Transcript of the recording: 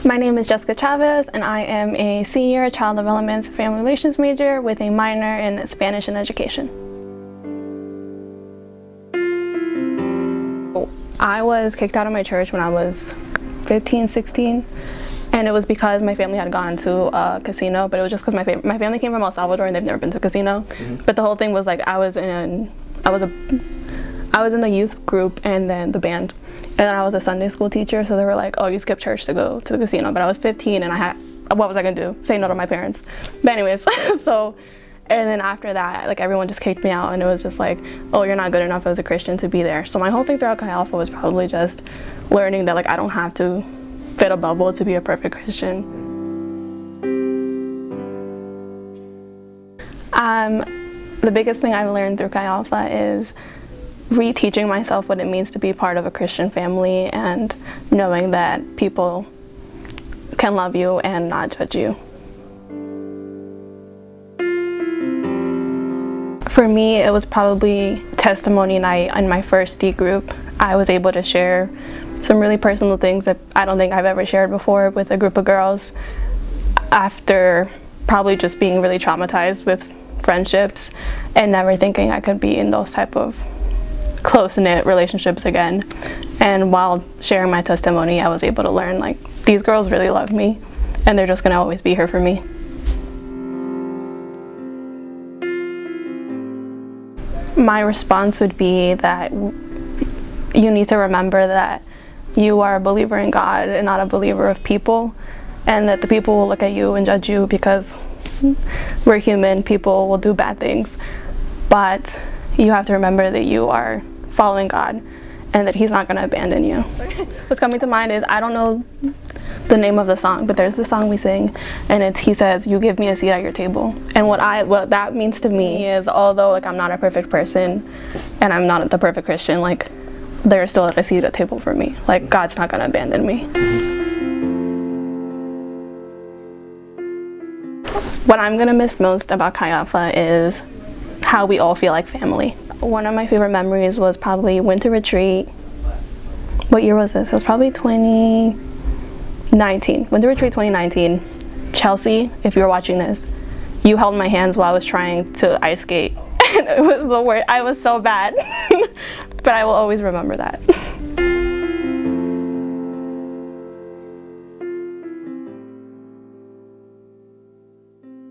My name is Jessica Chavez, and I am a senior child development and family relations major with a minor in Spanish and education. I was kicked out of my church when I was 15, 16, and it was because my family had gone to a casino, but it was just because my family came from El Salvador and they've never been to a casino. But the whole thing was like I was in the youth group and then the band. And then I was a Sunday school teacher, so they were like, oh, you skipped church to go to the casino. But I was 15 and what was I gonna do? Say no to my parents. But anyways, and then after that, like everyone just kicked me out and it was just like, oh, you're not good enough as a Christian to be there. So my whole thing throughout Chi Alpha was probably just learning that like I don't have to fit a bubble to be a perfect Christian. The biggest thing I've learned through Chi Alpha is reteaching myself what it means to be part of a Christian family and knowing that people can love you and not judge you. For me, it was probably testimony night in my first D group. I was able to share some really personal things that I don't think I've ever shared before with a group of girls after probably just being really traumatized with friendships and never thinking I could be in those type of close-knit relationships again. And while sharing my testimony, I was able to learn like these girls really love me and they're just gonna always be here for me. My response would be that you need to remember that you are a believer in God and not a believer of people, and that the people will look at you and judge you because we're human, people will do bad things, but you have to remember that you are following God and that He's not going to abandon you. What's coming to mind is, I don't know the name of the song, but there's this song we sing and he says, you give me a seat at your table. And what that means to me is, although like I'm not a perfect person and I'm not the perfect Christian, like there's still a seat at the table for me. Like God's not going to abandon me. What I'm going to miss most about Chi Alpha is how we all feel like family. One of my favorite memories was probably winter retreat. What year was this? It was probably 2019. Winter retreat 2019. Chelsea, if you're watching this, you held my hands while I was trying to ice skate. And it was the worst. I was so bad. But I will always remember that.